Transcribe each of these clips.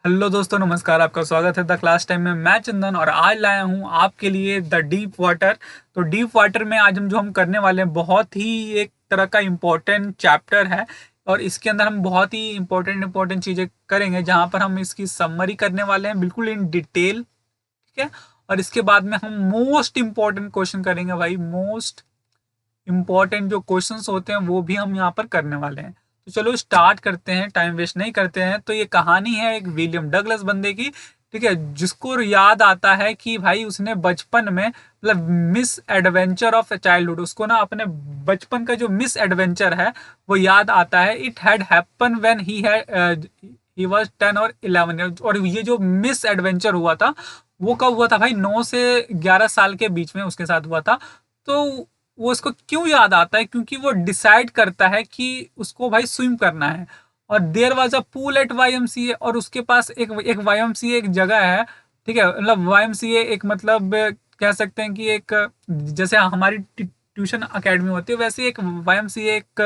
Hello दोस्तों, नमस्कार। आपका स्वागत है द क्लास टाइम में। मैं चंदन और आज लाया हूँ आपके लिए द डीप वाटर। तो डीप वाटर में आज हम करने वाले हैं बहुत ही एक तरह का इम्पोर्टेंट चैप्टर है। और इसके अंदर हम बहुत ही इम्पोर्टेंट चीज़ें करेंगे, जहाँ पर हम इसकी समरी करने वाले हैं बिल्कुल इन डिटेल। ठीक है। और इसके बाद में हम मोस्ट इम्पोर्टेंट क्वेश्चन करेंगे भाई। मोस्ट इम्पोर्टेंट जो क्वेश्चंस होते हैं वो भी हम यहाँ पर करने वाले हैं। तो चलो स्टार्ट करते हैं, टाइम वेस्ट नहीं करते हैं। तो ये कहानी है एक विलियम डगलस बंदे की। ठीक है। जिसको याद आता है कि भाई उसने बचपन में मतलब मिस एडवेंचर ऑफ चाइल्डहुड, उसको ना अपने बचपन का जो मिस एडवेंचर है वो याद आता है। It had happen when he was 10 और 11 और ये जो मिस एडवेंचर हुआ था वो कब हुआ था भाई? 9 से 11 साल के बीच में उसके साथ हुआ था। तो वो उसको क्यों याद आता है? क्योंकि वो डिसाइड करता है कि उसको भाई स्विम करना है। और there was a pool at YMCA, और उसके पास एक एक वाईएमसीए एक जगह है। ठीक है। मतलब वाईएमसीए एक मतलब कह सकते हैं कि एक जैसे हमारी ट्यूशन अकेडमी होती है वैसे एक वाईएमसीए एक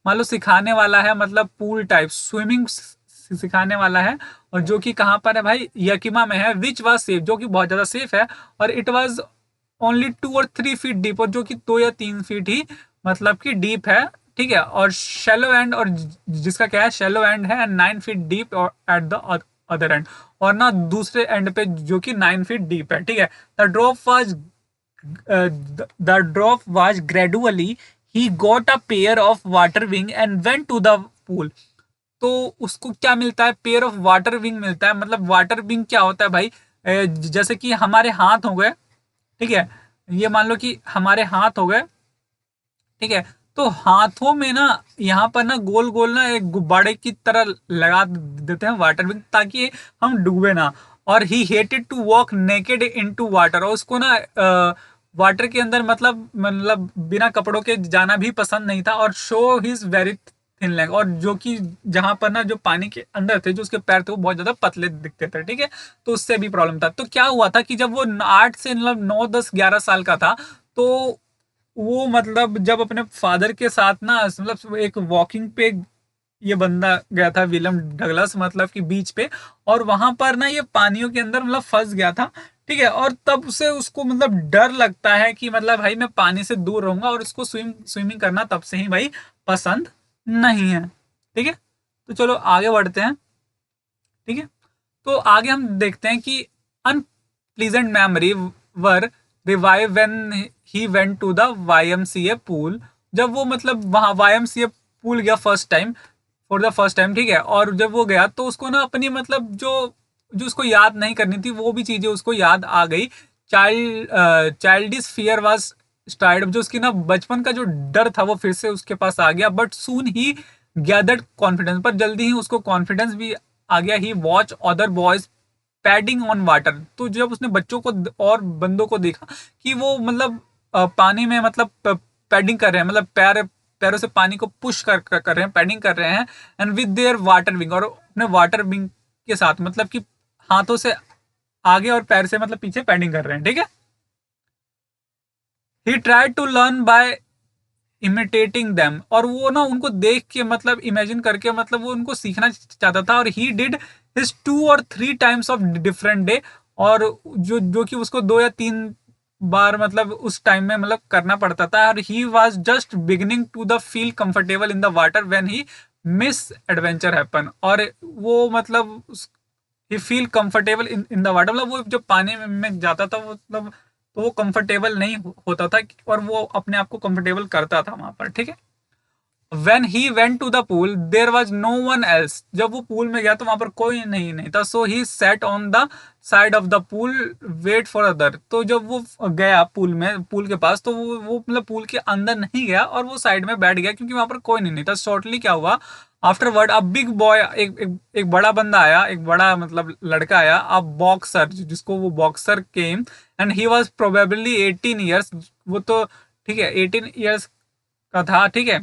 मान लो सिखाने वाला है, मतलब पूल टाइप स्विमिंग सिखाने वाला है। और जो कि कहाँ पर है भाई? यकिमा में है। विच वाज सेफ, जो कि बहुत ज़्यादा सेफ है। और इट वाज ओनली 2 और 3 फीट डीप, और जो कि 2 या 3 फीट ही मतलब कि डीप है। ठीक है। और शेलो एंड, और जिसका क्या है शेलो एंड है, एंड 9 फीट डीप और एट द अदर एंड, और ना दूसरे एंड पे जो कि 9 फीट डीप है। ठीक है। The drop was gradually he got a pair of water wing and went to the pool. तो उसको क्या मिलता है? पेयर ऑफ वाटर विंग मिलता है। मतलब वाटर विंग क्या होता है भाई? जैसे कि हमारे हाथ हो गए। ठीक है। ये मान लो कि हमारे हाथ हो गए। ठीक है। तो हाथों में ना यहाँ पर ना गोल गोल ना एक गुब्बारे की तरह लगा देते हैं वाटर विंग, ताकि हम डूबे ना। और he hated to walk naked into water, और उसको ना वाटर के अंदर मतलब बिना कपड़ों के जाना भी पसंद नहीं था। और show his very thin leg, और जो कि जहां पर ना जो पानी के अंदर थे, जो उसके पैर थे वो बहुत ज्यादा पतले दिखते थे। ठीक है। तो उससे भी प्रॉब्लम था। तो क्या हुआ था कि जब वो 8 से मतलब 9 10 11 साल का था, तो वो मतलब जब अपने फादर के साथ ना मतलब एक वॉकिंग पे ये बंदा गया था विलियम डगलस, मतलब कि बीच पे। और वहां पर ना ये पानियों के अंदर मतलब फंस गया था। ठीक है। और तब से उसको मतलब डर लगता है कि मतलब भाई मैं पानी से दूर रहूंगा, और उसको स्विमिंग करना तब से ही भाई पसंद नहीं है। ठीक है। तो चलो आगे बढ़ते हैं। ठीक है। तो आगे हम देखते हैं कि unpleasant memory were revive when he went to the YMCA pool. जब वो मतलब वहां वाईएमसीए पूल गया first time, for the first time. ठीक है। और जब वो गया तो उसको ना अपनी मतलब जो जो उसको याद नहीं करनी थी वो भी चीजें उसको याद आ गई। चाइल्डिश फियर वाज स्टार्ट, जो उसकी ना बचपन का जो डर था वो फिर से उसके पास आ गया। But soon he gathered confidence, पर जल्दी ही उसको कॉन्फिडेंस भी आ गया। He watch other boys padding on water. तो जब उसने बच्चों को और बंदों को देखा कि वो मतलब पानी में मतलब पैडिंग कर रहे हैं, मतलब पैरों से पानी को पुश कर रहे हैं, पैडिंग कर रहे हैं। And with their water wing, और अपने वाटर विंग के साथ मतलब कि हाथों से आगे और पैर से मतलब पीछे पैडिंग कर रहे हैं। ठीक है। He tried to learn by imitating them, और वो ना उनको देख के मतलब इमेजिन करके मतलब वो उनको सीखना चाहता था। और ही डिड हिज 2 और 3 टाइम्स ऑफ डिफरेंट डे, और जो कि उसको 2 या 3 बार मतलब उस टाइम में मतलब करना पड़ता था। और he was just beginning to the feel comfortable in the water when he miss adventure happen, और वो मतलब he feel comfortable in the water, मतलब वो जब पानी में जाता था वो मतलब तो वो कंफर्टेबल नहीं होता था, और वो अपने आप को कंफर्टेबल करता था वहां पर। ठीक है। When he went to the pool there was no one else, जब वो पूल में गया तो वहां पर कोई नहीं था। So he set on the side of the pool wait for other. तो जब वो गया पूल के पास, तो वो मतलब पूल के अंदर नहीं गया, और वो साइड में बैठ गया क्योंकि वहां पर कोई नहीं था। शॉर्टली क्या हुआ? आफ्टरवर्ड अ बिग बॉय, एक बड़ा बंदा आया, एक बड़ा मतलब लड़का आया, अ बॉक्सर, जिसको वो boxer came. And he was probably 18 years. वो तो ठीक है 18 ईयर्स का था। ठीक है।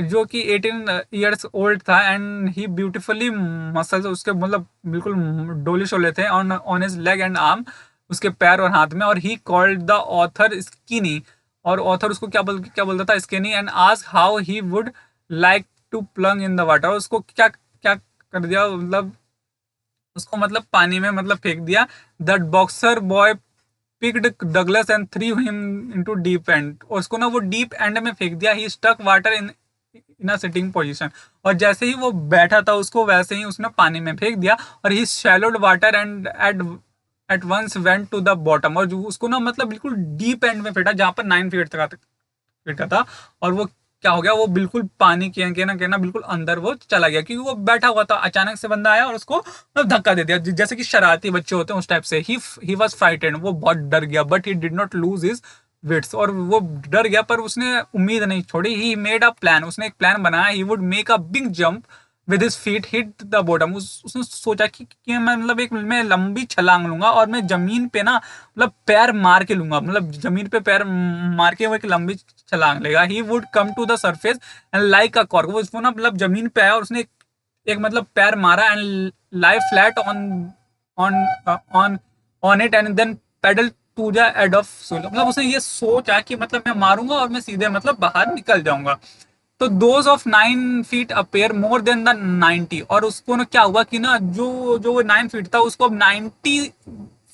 जो कि 18 ईयर्स ओल्ड था। एंड ही ब्यूटिफुली मसल्स उसके मतलब बिल्कुल डोले शोले थे on on his leg and arm, उसके पैर और हाथ में। और he called the author skinny, और ऑथर उसको क्या बोलता था? Skinny. And ask how he would like to plunge in the water, उसको क्या क्या कर दिया मतलब उसको मतलब पानी में मतलब फेंक दिया। That boxer boy picked Douglas and three him into deep end, और उसको ना वो डीप एंड में फेंक दिया। He stuck water in a sitting position, और जैसे ही वो बैठा था उसको वैसे ही उसने पानी में फेंक दिया। और he swallowed water and at once went to the bottom, और जो उसको ना मतलब बिल्कुल डीप एंड में फेंटा जहाँ पर 9 फीट तक फीट का था। और वो क्या हो गया, वो बिल्कुल पानी के ना बिल्कुल अंदर वो चला गया, क्योंकि वो बैठा हुआ था। अचानक से बंदा आया और उसको मतलब धक्का दे दिया, जैसे कि शरारती बच्चे होते हैं उस टाइप से। ही वॉज फ्राइटेंड, वो बहुत डर गया। But he did not lose his wits, और वो डर गया पर उसने उम्मीद नहीं छोड़ी। ही मेड अ प्लान, उसने एक प्लान बनाया। He would make a big jump with his feet hit the bottom. उसने सोचा कि मैं मतलब एक मैं लंबी छलांग लूंगा और मैं जमीन पे ना मतलब पैर मार के लूंगा, मतलब जमीन पे पैर मार के वो एक लंबी छलांग लेगा। He would come to the surface and like a cork, वो उसको ना मतलब जमीन पे आया और उसने एक मतलब पैर मारा and lie flat on on on on it and then paddle to the edge of soul. मतलब उसने ये सोचा कि मतलब मैं मारूंगा और मैं सीधे मतलब बाहर निकल जाऊंगा। तो those of 9 feet appear more than the 90, और उसको ना क्या हुआ कि ना जो जो वो 9 फीट था उसको अब 90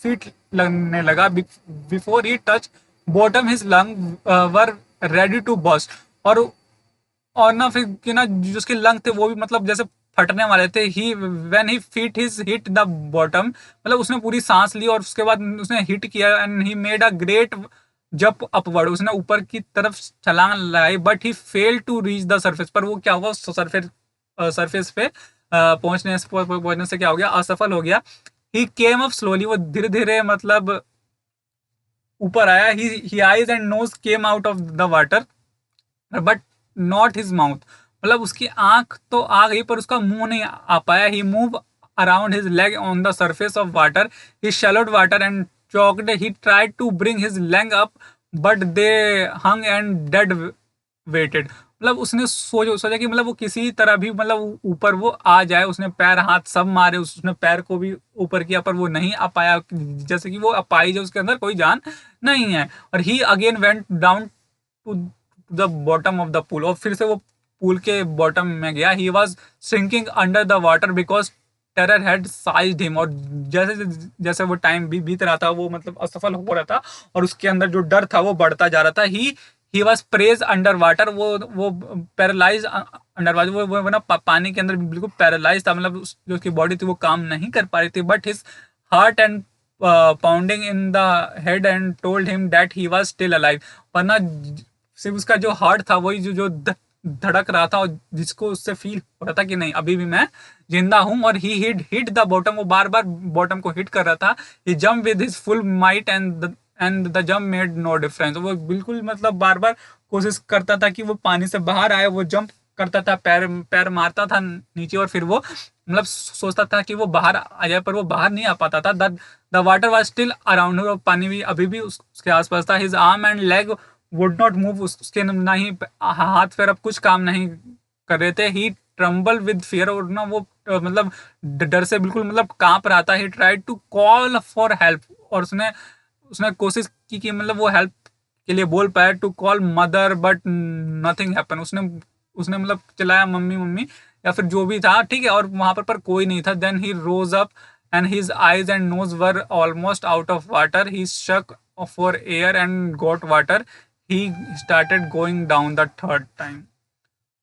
फीट लगने लगा। Before he touch bottom his lung were ready to burst. और ना फिर कि ना जो उसके लंग थे वो भी मतलब जैसे फटने वाले थे। He when he feet his hit the bottom, मतलब उसने पूरी सांस ली और उसके बाद उसने हिट किया and he made a great jump upward, उसने ऊपर की तरफ छलांग लगाई। But he fail to reach the surface, पर वो क्या हुआ सरफेस सरफेस पे पहुंचने से क्या हो गया, असफल हो गया। ही केम अप स्लोली, वो धीरे धीरे मतलब ऊपर आया। He eyes and nose came out of the water but not his mouth, मतलब उसकी आंख तो आ गई पर उसका मुंह नहीं आ पाया। He move around his leg on the surface of water, he swallowed water and choked. He tried to bring his leg up but they hung and dead weighted, मतलब उसने सोचा कि मतलब वो किसी तरह भी मतलब ऊपर वो आ जाए। उसने पैर हाथ सब मारे, उसने पैर को भी ऊपर किया पर वो नहीं आ पाया, जैसे कि वो अपाई जो उसके अंदर कोई जान नहीं है। और he again went down to the bottom of the pool, और फिर से वो पूल के बॉटम में गया। He was sinking under the water because terror had seized him, और जैसे जैसे वो टाइम बीत रहा था वो मतलब असफल हो रहा था और उसके अंदर जो डर था वो बढ़ता जा रहा था। He was praise under water, वो पैरालाइज अंडर वाटर, वो ना पानी के अंदर बिल्कुल पैरालाइज था, मतलब जो उसकी बॉडी थी वो काम नहीं कर पा रही थी। But his heart and pounding in the head and told him that he was still alive, वरना सिर्फ उसका जो हार्ट था वही जो धड़क रहा था और जिसको उससे फील हो रहा था कि नहीं अभी भी मैं जिंदा हूं। और ही हिट द बॉटम, वो बार बार बॉटम को हिट कर रहा था। He jump with his full might and the jump made no difference, वो बिल्कुल मतलब बार बार कोशिश करता था कि वो पानी से बाहर आए। वो जंप करता था, पैर पैर मारता था नीचे और फिर वो मतलब सोचता था कि वो बाहर आ जाए पर वो बाहर नहीं आ पाता था। The water was still around, और पानी भी अभी भी उसके आसपास था। His arm and leg would not move, उसके ना ही हाथ पैर अब कुछ काम नहीं कर रहे थे। ही ट्रम्बल विद फियर, और ना वो मतलब डर से बिल्कुल मतलब कांप रहा था। He tried to call for help, और उसने उसने कोशिश की कि मतलब वो हेल्प के लिए बोल पाए, to call mother but nothing happen. उसने उसने मतलब चलाया मम्मी मम्मी या फिर जो भी था, ठीक है, और वहां पर कोई नहीं था। Then he rose up and his eyes and nose were almost out of water. He shook for air and got water. He started going down the third time,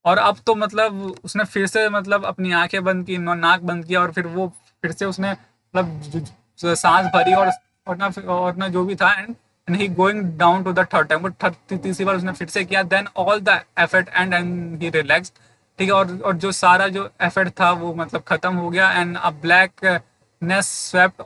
और अब तो मतलब उसने फिर से मतलब अपनी आंखें बंद की, नाक बंद किया, और फिर वो फिर से उसने मतलब सांस भरी और ना जो भी था and he going down to the third time, वो तीसरी बार उसने फिर से किया। Then all the effort and he relax, ठीक है, और जो सारा जो एफर्ट था वो मतलब खत्म हो गया। And a blackness swept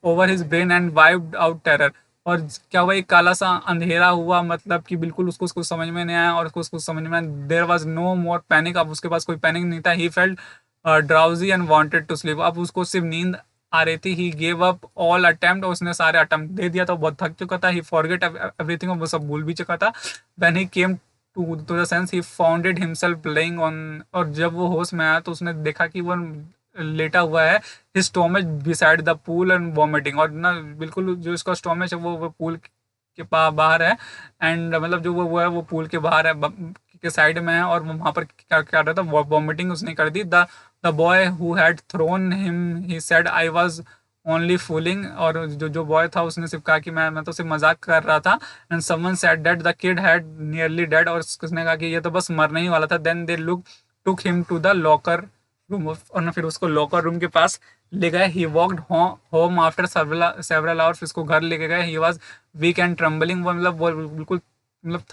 over his brain and wiped out terror, और क्या हुआ एक काला सा अंधेरा हुआ, मतलब कि बिल्कुल उसको उसको समझ में नहीं आया और उसको समझ में there was no more panic, अब उसके पास कोई पैनिक नहीं था। He felt drowsy and wanted to sleep, अब उसको सिर्फ नींद आ रही थी। He gave up all attempt, उसने सारे अटेम्प्ट दे दिया था, बहुत थक चुका था। ही फॉरगेट एवरीथिंग, वो सब भूल भी चुका था। When he came to the sense he founded himself playing on, और जब वो होश में आया तो उसने देखा कि वो लेटा हुआ है his stomach beside the pool and vomiting, और ना बिल्कुल जो इसका स्टोमच है वो पूल के बाहर है। एंड मतलब जो वो है वो पूल के बाहर है के साइड में है और वहां पर क्या कर रहा था, वॉमिटिंग उसने कर दी। The boy who had thrown him he said I was only fooling, और जो बॉय था उसने सिर्फ कहा कि मैं तो सिर्फ मजाक कर रहा था। And someone said that the kid had nearly dead, और उसने कहा कि ये तो बस मरने ही वाला था। Then they took him to the locker room, और ना फिर उसको लॉकर रूम के पास ले गए। He walked home after several hours, इसको घर लेके गए। He was weak and trembling, वो बिल्कुल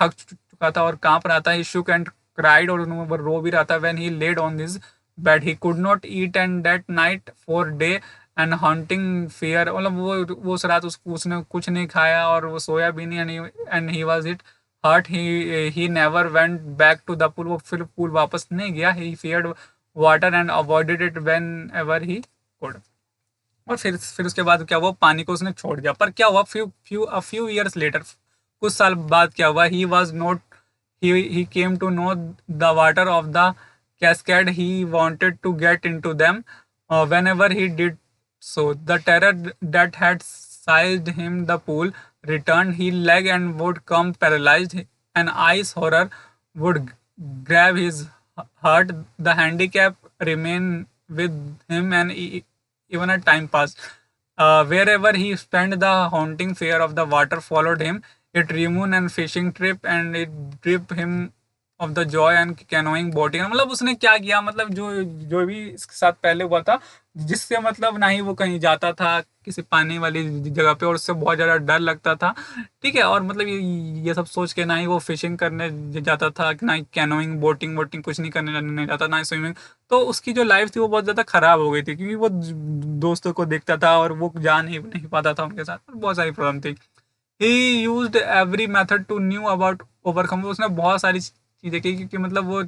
थक चुका था और कांप रहा था। ही शुक एंड क्राइड, और वो रो भी रहा था। When he laid on this bed he could not eat and that night for day and haunting fear, वो उस रात उसने कुछ नहीं खाया और वो सोया भी नहीं। And he was it hurt, he never went back to the pool, वो फिर पूल वापस नहीं गया। He feared water and avoided it whenever he could. और फिर उसके बाद क्या हुआ, पानी को उसने छोड़ दिया। पर क्या हुआ, फ्यू ईयर्स लेटर, कुछ साल बाद क्या हुआ, he was not he came to know the water of the cascade. He wanted to get into them. Whenever he did so, the terror that had seized him the pool returned. He leg and would come paralyzed. An ice horror would grab his heart. The handicap remained with him, and even a time passed. Wherever he spent, the haunting fear of the water followed him. It removed and fishing trip, and it stripped him of the joy and canoeing boating. मतलब उसने क्या किया, मतलब जो भी इसके साथ पहले हुआ था, जिससे मतलब ना ही वो कहीं जाता था किसी पानी वाली जगह पे, और उससे बहुत ज़्यादा डर लगता था। ठीक है, और मतलब ये सब सोच के ना ही वो फिशिंग करने जाता था, ना ही कैनोइंग बोटिंग वोटिंग कुछ नहीं करने नहीं जाता, ना ही स्विमिंग। तो उसकी जो लाइफ थी वो बहुत ज़्यादा ख़राब हो गई थी, क्योंकि वो दोस्तों को देखता था और वो जा नहीं पाता था उनके साथ, बहुत सारी प्रॉब्लम थी। He used every method to knew about overcome, उसने बहुत सारी चीज़ें की क्योंकि मतलब वो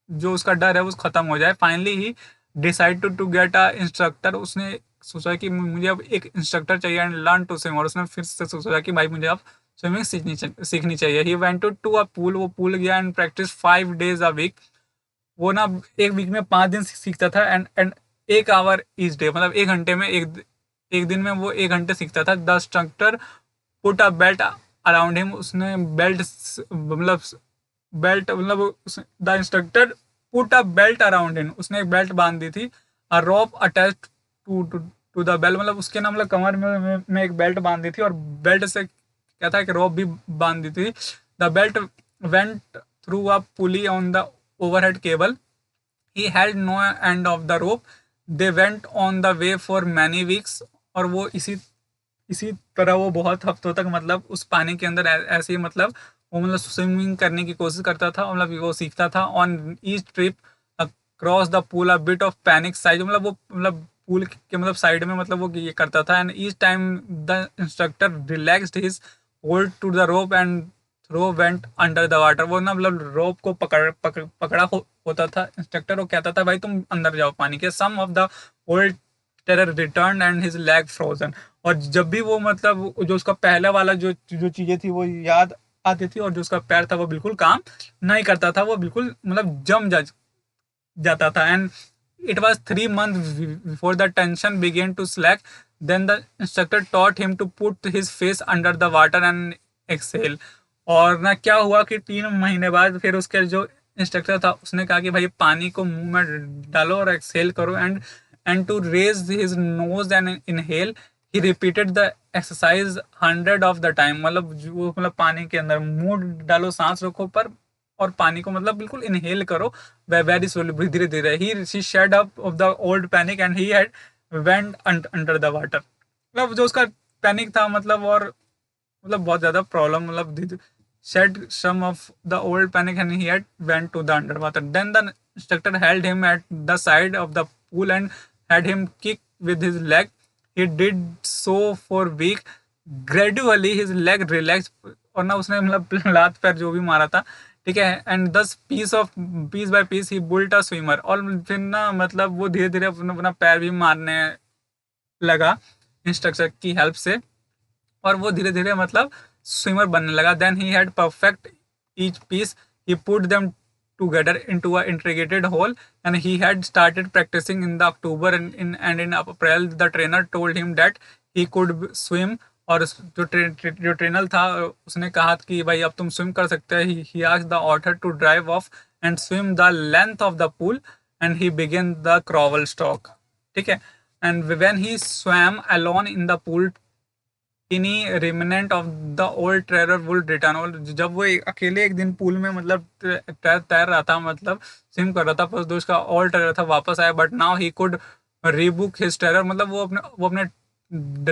जो उसका डर है वो ख़त्म हो जाए। Finally he decide to get a instructor, उसने सोचा कि मुझे अब एक इंस्ट्रक्टर चाहिए एंड लर्न टू स्विम, और उसने फिर से सोचा कि भाई मुझे अब स्विमिंग सीखनी चाहिए। He went to a pool, वो पूल गया and practice 5 days a week. वो ना एक वीक में 5 दिन सीखता था, एंड 1 आवर ईच डे, मतलब 1 घंटे में एक दिन में वो 1 घंटे सीखता था। The instructor put a belt around him, उसने मतलब the instructor put a belt around him, उसने एक बेल्ट बांध दी थी। अ रोप अटैच टू द बेल्ट, मतलब उसके ना मतलब कमर में एक बेल्ट बांध दी थी, और बेल्ट से क्या था कि रोप भी बांध दी थी। The belt went through a pulley on the overhead cable. He had no end of the rope. They went on the way for many weeks, और वो इसी तरह वो बहुत हफ्तों तक मतलब उस पानी के अंदर ऐसे ही मतलब वो मतलब स्विमिंग करने की कोशिश करता था, मतलब वो सीखता था। On each trip across the pool a bit of panic size, मतलब वो मतलब पूल के मतलब साइड में मतलब वो ये करता था। And each time the instructor relaxed his hold to the rope and through went under the water, वो ना मतलब रोप को पकड़ा होता था इंस्ट्रक्टर, वो कहता था भाई तुम अंदर जाओ पानी के। Some of the old terror return and his leg frozen, और जब भी वो मतलब जो उसका पहला वाला जो चीज़ें थी वो याद आती थी, और जो उसका पैर था वो बिल्कुल काम नहीं करता था, वो बिल्कुल मतलब जम जाता था। And it was 3 months before the tension began to slack. Then the instructor taught him to put his face under the water and exhale. और ना क्या हुआ कि 3 महीने बाद फिर उसके जो इंस्ट्रक्टर था उसने कहा कि भाई पानी को मुंह में डालो और एक्सेल करो, and to raise his nose and inhale. He repeated the exercise 100 of the time, मतलब जो मतलब पानी के अंदर मुंह डालो, सांस रखो पर, और पानी को मतलब बिल्कुल इनहेल करो वेरी स्लोली, धीरे धीरे। He she shed up of the old panic and he had went under the water, मतलब जो उसका पैनिक था मतलब, और मतलब बहुत ज्यादा प्रॉब्लम मतलब shed some of the old panic and he had went to the underwater. Then the instructor held him at the side of the pool and had him kick with his leg. He did so for week. Gradually his leg relaxed, और ना उसने मतलब लात पैर जो भी मारा था, ठीक है, and thus piece by piece he built a swimmer, और फिर ना मतलब वो धीरे धीरे अपना पैर भी मारने लगा इंस्ट्रक्टर की हेल्प से, और वो धीरे धीरे मतलब स्विमर बनने लगा। Then he had perfect each piece, he put them together into a integrated whole, and he had started practicing in the October, and in April the trainer told him that he could swim और जो trainer था उसने कहा कि भाई अब तुम swim कर सकते हैं। He asked the author to drive off and swim the length of the pool and he began the crawl stroke. ठीक है। And when he swam alone in the pool tiny remnant of the old terror would return. और जब वो अकेले एक दिन pool में मतलब तैर रहा था, मतलब स्विम कर रहा था, पर जो उसका ओल्ड ट्रेरर था वापस आया, but now he could rebuke his terror. मतलब वो अपने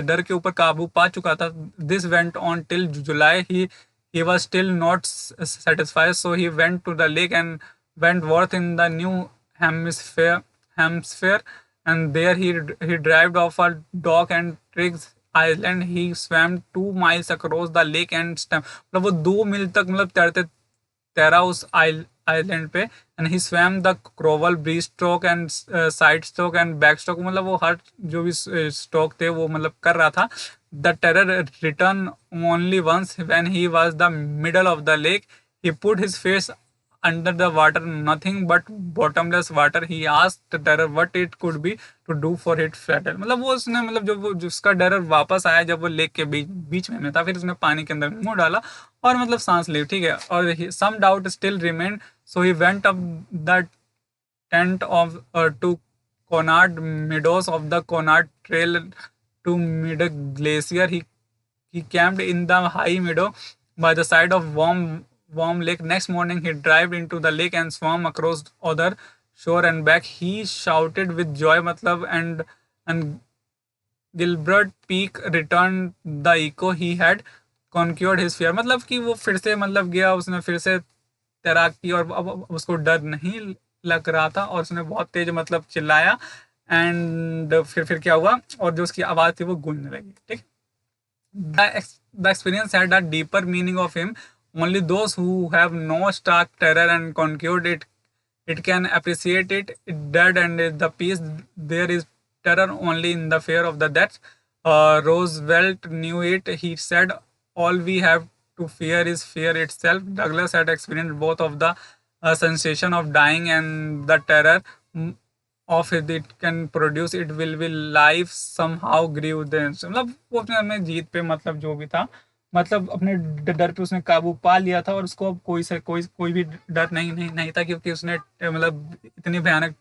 डर के ऊपर काबू पा चुका था। This went on till July. He was still not satisfied, so he went to the lake and went north in the new hemisphere, and there he dived off a dock and Triggs Island. He swam 2 miles across the lake and मतलब वो 2 मील तक मतलब तैरा उस island पे। And he swam the crawl breast stroke and side stroke and back stroke. मतलब वो हर जो भी स्ट्रोक थे वो मतलब कर रहा था। The terror return only once when he was the middle of the lake. He put his face under the water, nothing but bottomless water. He asked the terror what it could be to do for it flatter। मतलब वो उसने मतलब जो वो जिसका डर वापस आया जब वो लेक के बीच में था, फिर उसने पानी के अंदर मुंह डाला और मतलब सांस ली। ठीक है। और some doubt still remained, so he went up the tent of to Conard Meadows of the Conard Trail to Mid Glacier. He camped in the high meadow by the side of warm lake. Next morning, he dived into the lake and swam across other shore and back. He shouted with joy, मतलब and Gilbert peak return the echo he had conquered his fear. मतलब कि वो फिर से मतलब गया, उसने फिर से तैराक की और अब उसको डर नहीं लग रहा था और उसने बहुत तेज मतलब चिल्लाया। एंड फिर क्या हुआ, और जो उसकी आवाज़ थी वो गूंजने लगी। ठीक। The experience had a deeper meaning of him. Only those who have no stark terror and conquered it can appreciate it. It dead and the peace. There is terror only in the fear of the death. Roosevelt knew it. He said, "All we have to fear is fear itself." Douglas had experienced both of the sensation of dying and the terror of it can produce. It will be life somehow grew then। मतलब वो अपने जीत पे मतलब जो भी था, मतलब अपने डर पे उसने काबू पा लिया था और उसको अब कोई भी डर नहीं था, क्योंकि उसने मतलब इतनी भयानक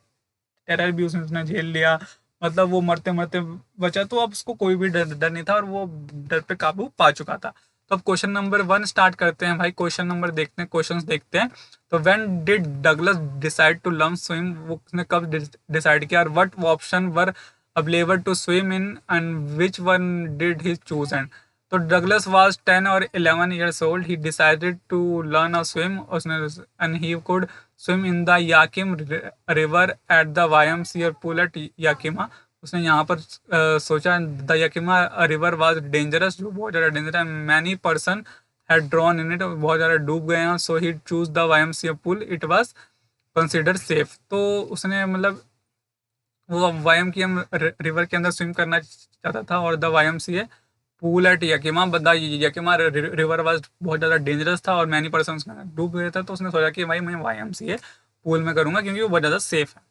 टेरर भी उसने झेल लिया। मतलब वो मरते मरते बचा, तो अब उसको कोई भी डर नहीं था और वो डर पे काबू पा चुका था। तो अब क्वेश्चन नंबर 1 स्टार्ट करते हैं भाई। क्वेश्चन नंबर देखते हैं, क्वेश्चंस देखते हैं। तो when did Douglas decide to learn swim, वो उसने कब डिसाइड किया, और what option were available to swim in and which one did he choose and. तो डगलस वाज 10 और 11 years old. He decided to learn a swim, उसने and he could swim in the Yakim river at the YMCA pool at Yakima। उसने यहाँ पर सोचा the Yakima river was dangerous, जो बहुत ज़्यादा डेंजर है। Many person had drawn in it, बहुत ज़्यादा डूब गए हैं। So he chose the YMCA pool, it was consider safe. तो उसने मतलब वो YMCA रिवर के अंदर स्विम करना चाहता था और the YMCA pool at Yakima, the Yakima river was बहुत ज़्यादा डेंजरस था और मैनी पर्सन उसमें डूब गए थे। तो उसने सोचा कि भाई मैं YMCA पूल में करूँगा क्योंकि वो बहुत ज़्यादा सेफ है।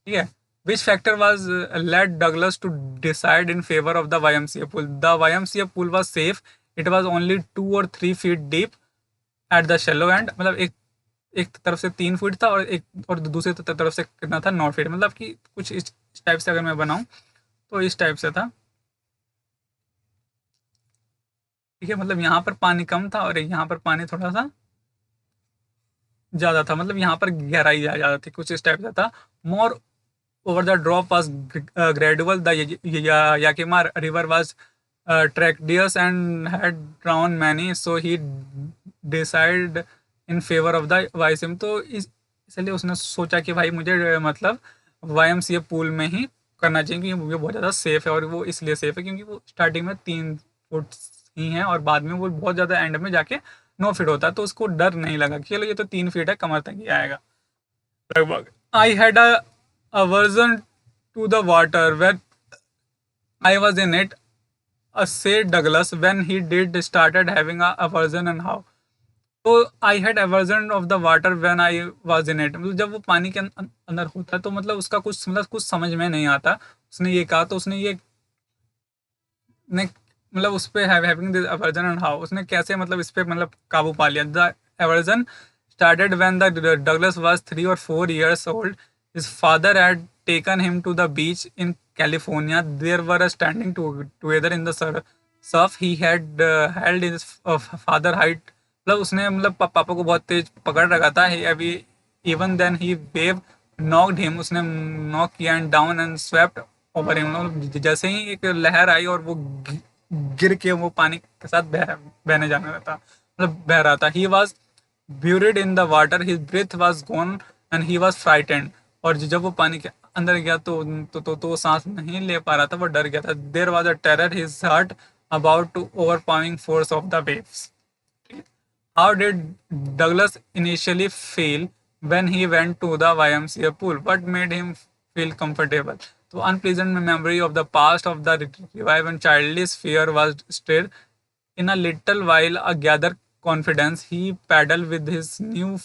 ठीक है। Which factor was led Douglas to decide in favor of the YMCA pool? The YMCA pool was safe. It was only 2 or 3 feet deep at the shallow end। मतलब एक तरफ से 3 फीट था और दूसरी तरफ से कितना था, 9 फीट। मतलब कि कुछ इस टाइप से अगर मैं बनाऊं तो इस टाइप से था। ठीक है। मतलब यहाँ पर पानी कम था और यहाँ पर पानी थोड़ा सा ज़्यादा था। मतलब यहाँ पर गहराई ज़्यादा थी, कुछ इस टाइप से था। मोर over the drop was gradual. The Yakima river was treacherous and had drowned many, so he decided in favor of the YMCA। तो इसलिए उसने सोचा कि भाई मुझे मतलब YMCA पूल में ही करना चाहिए क्योंकि वो बहुत ज़्यादा सेफ है। और वो इसलिए सेफ है क्योंकि वो स्टार्टिंग में 3 फुट ही है और बाद में वो बहुत ज़्यादा एंड में जाके 9 फीट होता है। तो उसको डर नहीं लगा कि चलो ये तो 3 फीट है, कमर तक ही आएगा लगभग। I had aversion to the water when I was in it, said Douglas when he did started having a aversion and how। तो I had aversion of the water when I was in it। मतलब जब वो पानी के अंदर होता है तो मतलब उसका कुछ मतलब कुछ समझ में नहीं आता। उसने ये कहा तो उसने ये ने मतलब उस पे having this aversion and how उसने कैसे मतलब इस पे मतलब काबू पा लिया. The aversion started when the Douglas was 3 or 4 years old. His father had taken him to the beach in California. There were standing together in the surf. He had held his father height. मतलब उसने मतलब पापा को बहुत तेज पकड़ रखा था. अभी even then he wave knocked him. उसने knock किया and down and swept over him. मतलब जैसे ही एक लहर आई और वो गिर के वो पानी के साथ बहने जाने लगा था मतलब बह रहा था. He was buried in the water. His breath was gone and he was frightened. और जब वो पानी के अंदर गया तो वो सांस नहीं ले पा रहा था. वो डर गया था. There was a terror his heart about to overpowering force of the waves. How did Douglas initially feel when he went to the YMCA pool? What made him feel comfortable? The unpleasant memory of the past of the revive and childish fear was stirred. In a little while, a gathered confidence, he paddled with his new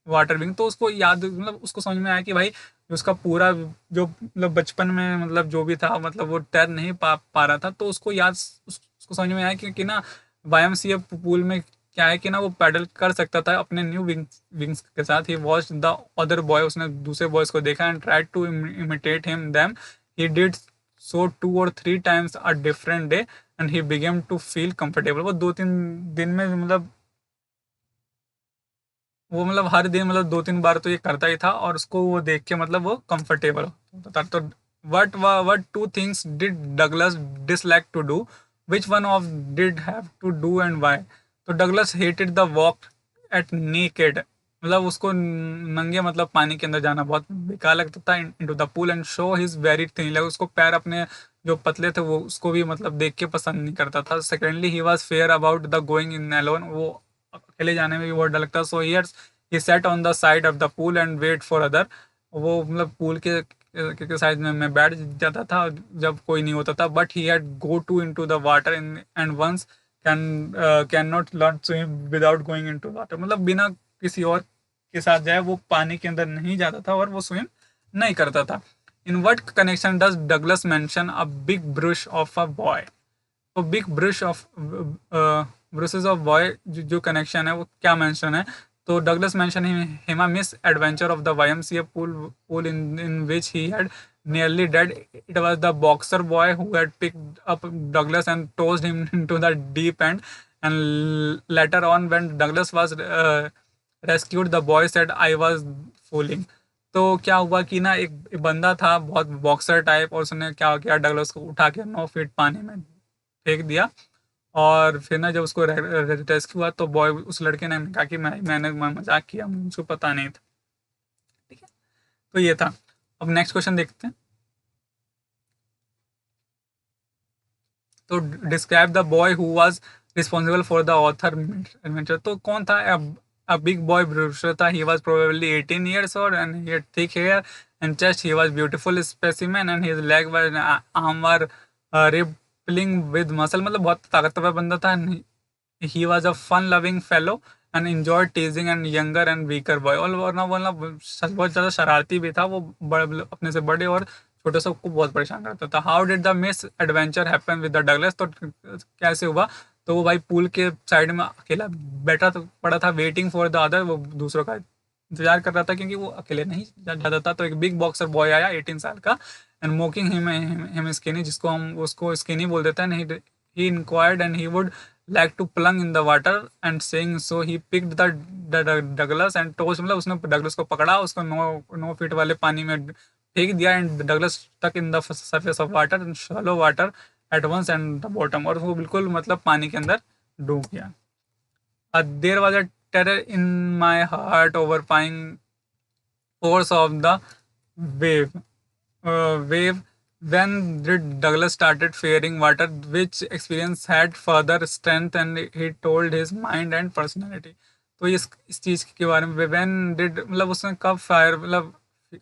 water wing. तो उसको याद मतलब उसको समझ में आया कि भाई उसका पूरा जो मतलब बचपन में मतलब जो भी था मतलब वो तैर नहीं पा रहा था. तो उसको याद उसको समझ में आया कि ना YMCA पूल में क्या है कि ना वो पैडल कर सकता था अपने न्यू विंग्स के साथ. He watch the other boy. उसने दूसरे बॉयज को देखा and tried to imitate him them. He did so 2 or 3 times a different day and he began to feel comfortable. वो 2-3 दिन में मतलब वो मतलब हर दिन मतलब 2-3 बार तो ये करता ही था और उसको वो देख के मतलब वो कंफर्टेबल होता था. तो what 2 things did Douglas dislike to do? Which one of did have to do and why? तो Douglas hated the walk at naked. मतलब उसको नंगे मतलब पानी के अंदर जाना बहुत बेकार लगता था. Into the pool and show his very thin leg. उसको पैर अपने जो पतले थे वो उसको भी मतलब देख के पसंद नहीं करता था. Secondly he was fear about the going in alone. वो अकेले जाने में भी बहुत डर लगता. So he set on the side of the pool and wait for other. वो मतलब पूल के साइड में मैं बैठ जाता था जब कोई नहीं होता था. But he had go to into the water in and once can not learn swim without going into water. मतलब बिना किसी और के साथ जाए वो पानी के अंदर नहीं जाता था और वो स्विम नहीं करता था. In what connection does Douglas mention a big brush of a boy? तो big brush of brushes of boy जो कनेक्शन है वो क्या मेंशन है? तो Douglas mention him a misadventure of the YMCA pool in which he had nearly dead. It was the boxer boy who had picked up Douglas and tossed him into the deep end. And later on, when Douglas was rescued, the boy said, "I was fooling." तो क्या हुआ कि ना एक बंदा था बहुत boxer type और उसने क्या किया डगलस को उठा के 9 फीट पानी में फेंक दिया. और फिर ना जब उसको रेस्क्यू हुआ तो बॉय उस लड़के ने कहा कि मैंने मजाक किया मुझको पता नहीं था. ठीक है. तो ये था. अब नेक्स्ट क्वेश्चन देखते हैं. तो describe the boy who was responsible for the author adventure. तो कौन था? a big boy Brewster था. He was probably 18 years old and he had thick hair and chest. He was beautiful specimen and his leg were arm were rippling with muscle. मतलब बहुत ताकतवर बंदा था. He was a fun loving fellow and enjoyed teasing and younger and weaker boy. और ना बोलना बहुत ज़्यादा शरारती भी था. वो अपने से बड़े और छोटे सबको बहुत परेशान करता था. How did the miss adventure happen with the Douglas? तो कैसे हुआ? तो वो भाई पूल के साइड में अकेला बैठा तो पड़ा था वेटिंग फॉर द अदर. वो दूसरों का इंतजार कर रहा था क्योंकि वो अकेले नहीं जाता था. तो एक बिग बॉक्सर बॉय आया 18 साल का एंड मोकिंग हिम स्किनी, जिसको हम उसको स्किनी बोल देते हैं. He inquired and he would like to plunge in the water and saying so he picked the Douglas and tossed. मतलब उसने डगलस को पकड़ा उसको 9 फीट वाले पानी में फेंक दिया and Douglas tuck in the surface of water and shallow water at once and the bottom. और वो बिल्कुल मतलब पानी के अंदर डूब गया. There was a terror in my heart overpowering force of the wave. Wave. When did Douglas started fearing water? Which experience had further strength and he told his mind and personality? तो इस चीज़ के बारे में when did मतलब उसने कब fire मतलब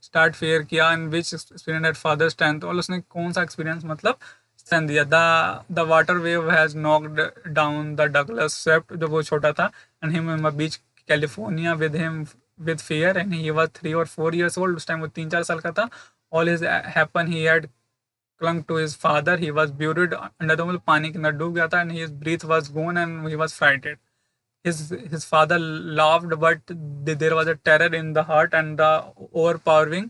start fair किया and which experience eight father strength. और उसने कौन सा एक्सपीरियंस मतलब स्ट्रेंथ दिया. The water wave has knocked down the Douglas swept जब वो छोटा था and him beach California with him with fear and he was 3 or 4 years old. उस टाइम वो 3-4 साल का था. All his happen he had clung to his father. He was buried under the, मतलब पानी के अंदर डूब गया था, and his breath was gone and he was frightened. His father laughed, but there was a terror in the heart and the overpowering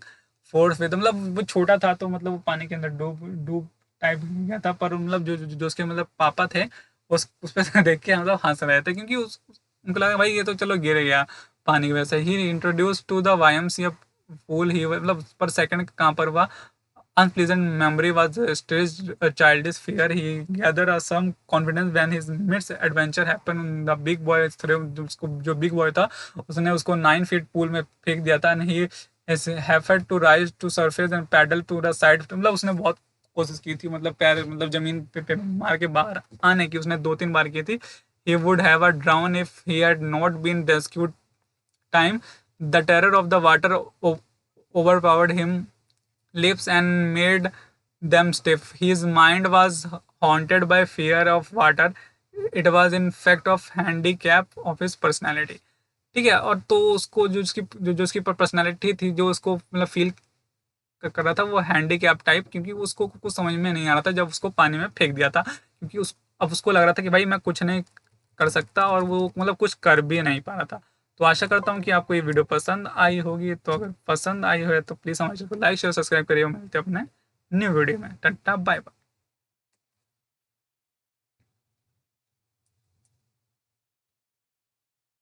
force with, मतलब वो छोटा था तो मतलब वो पानी के अंदर डूब डूब टाइप गया था, पर मतलब जो उसके मतलब पापा थे उस पे देख के मतलब हंस रहे थे, क्योंकि उनको लगा भाई ये तो चलो गिर गया पानी की वजह से। He introduce to the YMCA pool, he मतलब पर सेकंड कहाँ पर हुआ, unpleasant memory was staged a childish fear. He gathered some confidence when his midst adventure happened. The big boy जो big boy था उसने उसको 9 feet पूल में फेंक दिया था, and he is effort to rise to surface and paddle to the side. मतलब उसने बहुत कोशिश की थी, मतलब पैर मतलब जमीन पे मार के बाहर आने की उसने 2-3 बार की थी। He would have a drown if he had not been rescued time. The terror of the water overpowered him lips and made them stiff. His mind was haunted by fear of water. It was in fact of handicap of his personality. ठीक है, और तो उसको जो उसकी personality थी, जो उसको मतलब फील कर रहा था वो हैंडीकैप टाइप, क्योंकि उसको कुछ समझ में नहीं आ रहा था जब उसको पानी में फेंक दिया था, क्योंकि उस अब उसको लग रहा था कि भाई मैं कुछ नहीं कर सकता, और वो मतलब कुछ कर भी नहीं पा रहा था। तो आशा करता हूँ कि आपको ये वीडियो पसंद आई होगी, तो अगर पसंद आई हो तो प्लीज़ हमारे चैनल को लाइक शेयर सब्सक्राइब करिए। मिलते हैं अपने न्यू वीडियो में। Tata bye bye.